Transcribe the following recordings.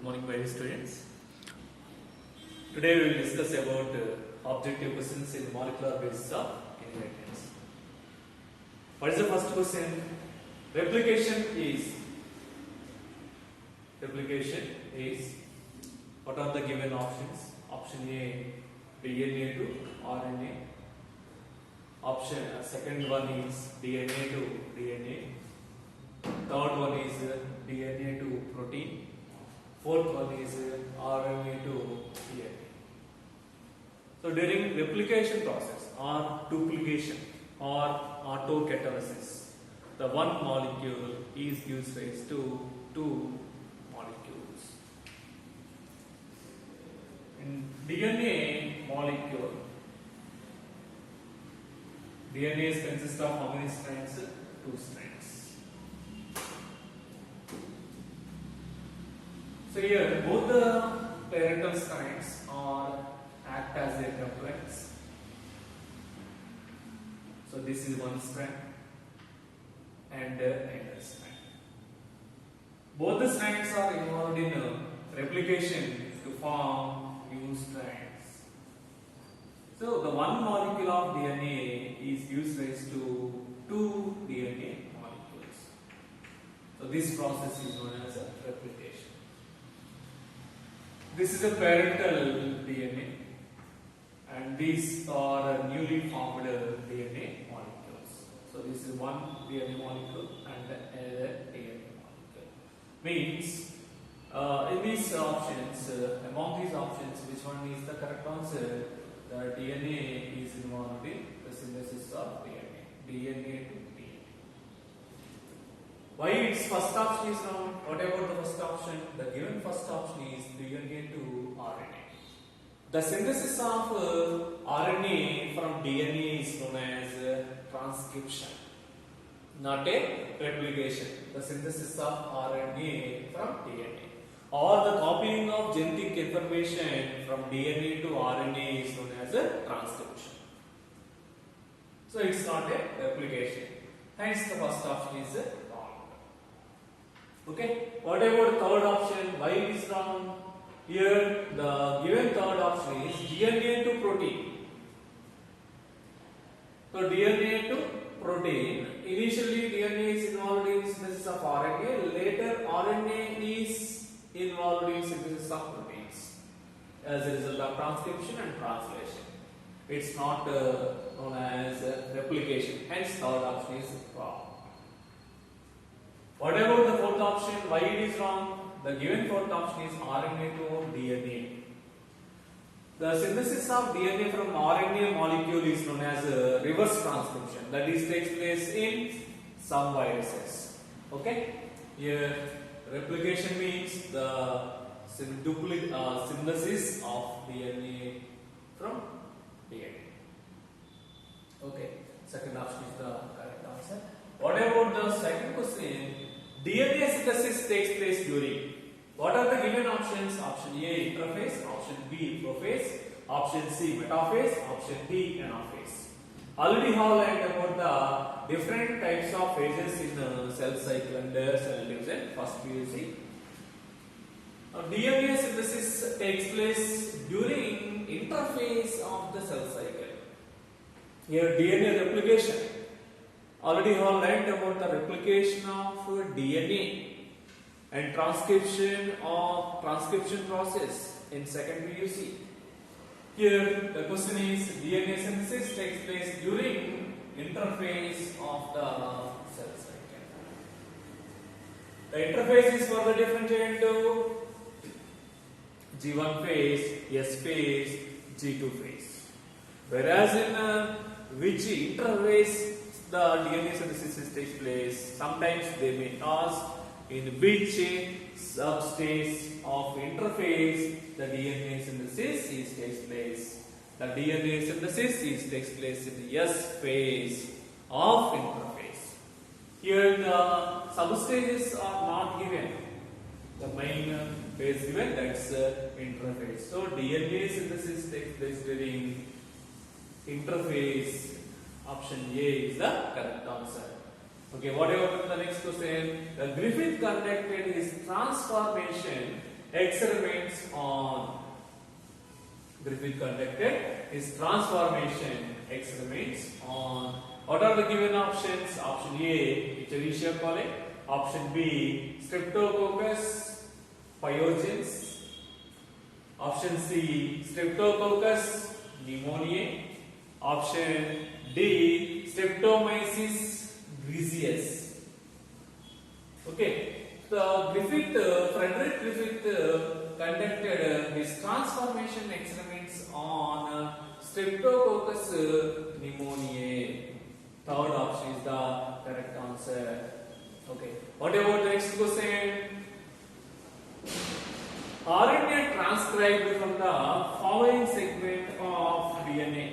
morning, my dear students. Today we will discuss about objective questions in molecular basis of inheritance. What is the first question? Replication is. What are the given options? Option A, DNA to RNA. Second one is DNA to DNA. Third one is DNA to protein. Fourth one is RNA to DNA. So during replication process or duplication or autocatalysis, the one molecule is gives rise to two molecules. In DNA molecule, DNA consists of how many strands? Two strands. So here both the parental strands act as a triplex. So this is one strand and another strand. Both the strands are involved in replication to form new strands. So the one molecule of DNA is gives rise to two DNA molecules. So this process is known as a replication. This is a parental DNA and these are newly formed DNA molecules. So this is one DNA molecule and another DNA molecule. Means in these options, among these options, which one is the correct answer? The DNA is involved in the synthesis of DNA to DNA. Why its first option is wrong? What about the first option? The given first option is DNA to RNA. The synthesis of RNA from DNA is known as transcription, not a replication. The synthesis of RNA from DNA or the copying of genetic information from DNA to RNA is known as a transcription. So it's not a replication. Hence the first option is wrong. Okay. What about the third option? Why it is wrong? Here the given third option is DNA to protein. So DNA to protein. Initially DNA is involved in synthesis of RNA. Later RNA is involved in synthesis of proteins as a result of transcription and translation. It's not known as replication. Hence third option is wrong. What about the fourth option? Why it is wrong? The given fourth option is RNA to DNA. The synthesis of DNA from RNA molecule is known as reverse transcription. That is takes place in some viruses. Okay? Here replication means the synthesis of DNA from DNA. Okay? Second option is the correct answer. What about the second question? DNA synthesis takes place during. What are the given options? Option A, interphase. Option B, prophase. Option C, metaphase. Option D, anaphase. Already have learned about the different types of phases in cell cycle and cell division. First PUC. DNA synthesis takes place during interphase of the cell cycle. Here DNA replication. Already have learned about the replication of DNA and transcription process in second PUC. Here the question is DNA synthesis takes place during interphase of the cell cycle. The interphase is further differentiated into G1 phase, S phase, G2 phase. Whereas in which interphase the DNA synthesis takes place, sometimes they may ask in which substage of interphase the DNA synthesis takes place. The DNA synthesis takes place in the S phase of interphase. Here the substages are not given. The main phase given, that's interphase. So DNA synthesis takes place during interphase. Option A is the correct answer. Okay, what about the next question? Griffith conducted his transformation experiments on Griffith conducted his transformation experiments on. What are the given options? Option A, Escherichia coli. Option B, Streptococcus pyogenes. Option C, Streptococcus pneumoniae. Option D, Streptomyces griseus. Okay. The Frederick Griffith conducted his transformation experiments on Streptococcus pneumoniae. Third option is the correct answer. Okay. What about the next question? RNA transcribed from the following segment of DNA.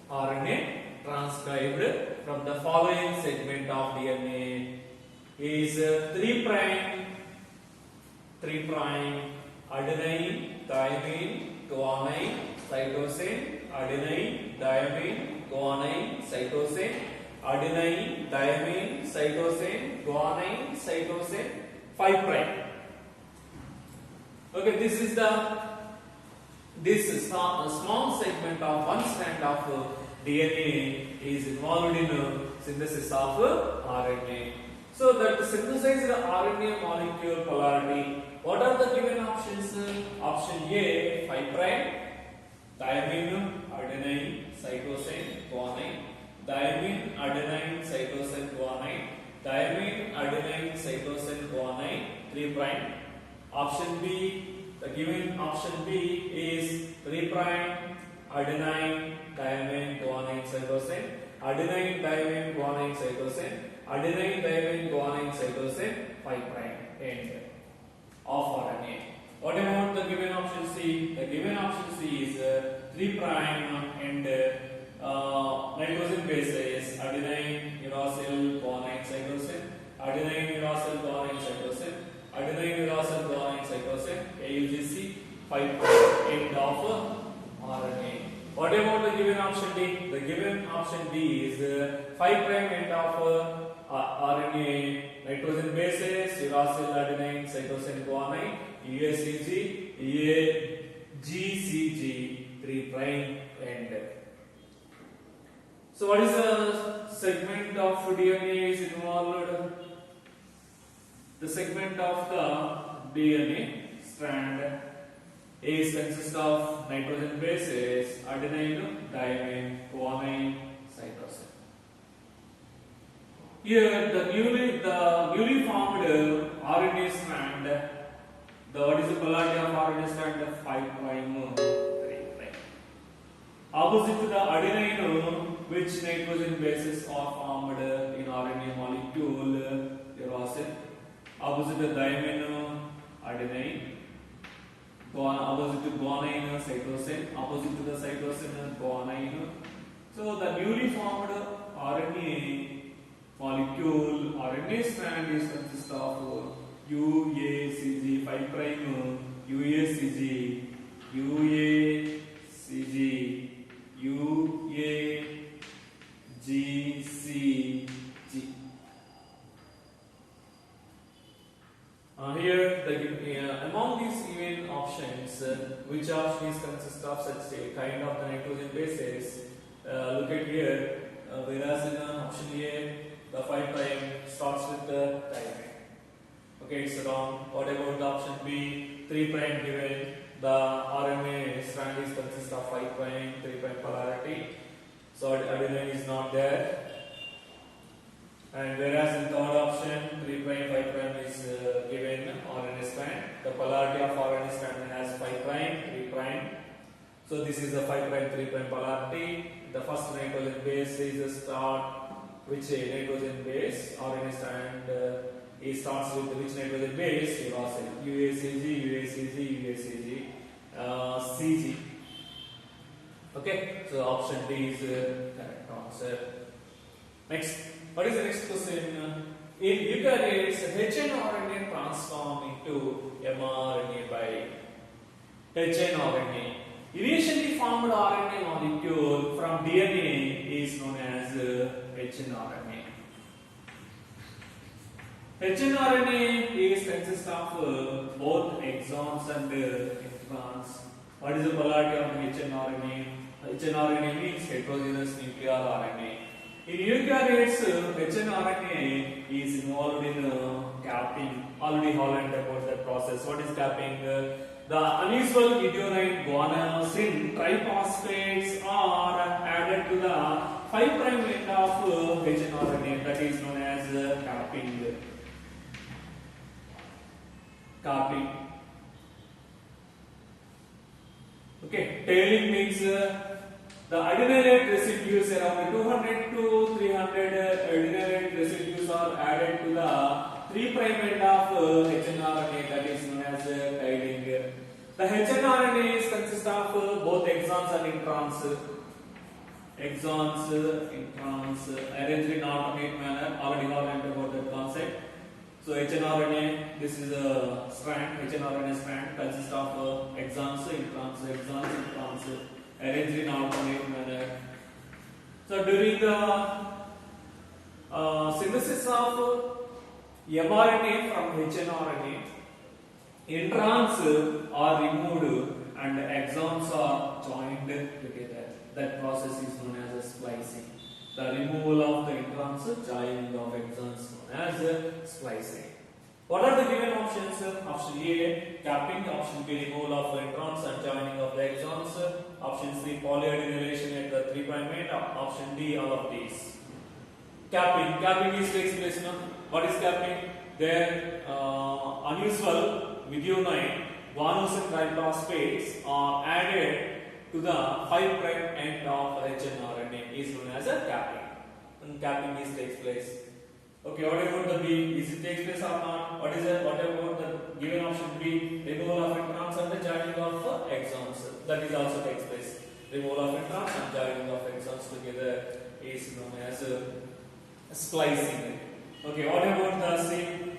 RNA transcribed from the following segment of DNA is 3' adenine, thymine, guanine, cytosine, adenine, thymine, guanine, cytosine, adenine, thymine, cytosine, guanine, cytosine, 5'. Okay, this is small segment of one strand of DNA is involved in synthesis of RNA. So that synthesized RNA molecule polarity. What are the given options? Option A, 5', thymine, adenine, cytosine, guanine, thymine, adenine, cytosine, guanine, thymine, adenine, cytosine, guanine, 3'. Option B, the given option B is 3', adenine, thymine, guanine, cytosine, adenine, thymine, guanine, cytosine, adenine, thymine, guanine, cytosine, 5' end of RNA. What about the given option C? The given option C is 3' and nitrogen bases adenine, uracil, guanine, cytosine, adenine, uracil, guanine, cytosine, adenine, uracil, guanine, cytosine, AUGC, 5' end of RNA. What about the given option D? The given option D is 5' end of RNA, nitrogen bases, uracil, adenine, cytosine, guanine, UACG, GCG, 3' end. So what is the segment of DNA is involved? The segment of the DNA strand is consists of nitrogen bases, adenine, thymine, guanine, cytosine. Here the newly formed RNA strand, what is the polarity of RNA strand? 5', 3'. Opposite to the adenine, which nitrogen bases are formed in RNA molecule? Uracil. Opposite to thymine, adenine. Opposite to guanine, cytosine. Opposite to the cytosine, guanine. So the newly formed RNA molecule, RNA strand is consists of UACG, 5', UACG, UACG, UAGCG. Here, among these given options, which option is consist of such a kind of the nitrogen bases? Look at here. Whereas in option A, the 5' starts with the thymine. Okay, it's wrong. What about the option B? 3' given. The RNA strand is consist of 5', 3' polarity. So adenine is not there. And whereas in third option, 3', 5' is given RNA strand. The polarity of RNA strand has 5', 3'. So this is the 5', 3' polarity. The first nitrogen base is a start. Which nitrogen base? RNA strand starts with which nitrogen base? Uracil. UACG, UACG, UACG, CG. Okay, so option D is correct answer. Next, what is the next question? In eukaryotes, hnRNA transform into mRNA by hnRNA. Initially formed RNA molecule from DNA is known as hnRNA. hnRNA is consists of both exons and introns. What is the polarity of hnRNA? hnRNA means heterogeneous nuclear RNA. In eukaryotes, hnRNA is involved in capping. Already learned about that process. What is capping? The unusual guanine guanosine triphosphates are added to the 5' end of hnRNA, that is known as capping. Capping. Okay, tailing means the adenylate residues around 200 to 300 adenylate residues are added to the 3' end of hnRNA, that is known as tailing. The hnRNA consists of both exons and introns. Exons, introns, arranged in alternate manner. Already learned about that concept. So hnRNA, this is a strand. hnRNA strand consists of exons, introns, arranged in alternate manner. So during the synthesis of mRNA from hnRNA, introns are removed and exons are joined together. That process is known as splicing. The removal of the introns, joining of exons known as splicing. What are the given options? Option A, capping. Option B, removal of introns and joining of the exons. Option C, polyadenylation at the 3' end. Option D, all of these. Capping. Capping is takes place now. What is capping? Their unusual methionine guanosine triphosphates are added to the 5' end of hnRNA is known as a capping. And capping is takes place. Okay, what about the B? Is it takes place or not? What is it? What about the given option B? Removal of introns and the joining of exons. That is also takes place. Removal of introns and joining of exons together is known as splicing. Okay, what about the C?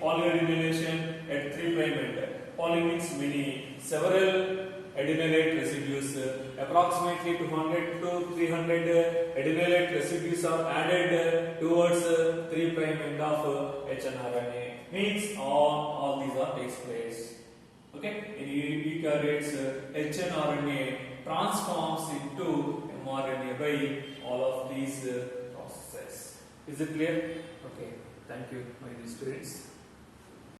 Polyadenylation at 3' end. Poly means many. Several adenylate residues, approximately 200 to 300 adenylate residues are added towards 3' end of hnRNA. Means all these are takes place. Okay, in eukaryotes, hnRNA transforms into mRNA by all of these processes. Is it clear? Okay, thank you, my dear students.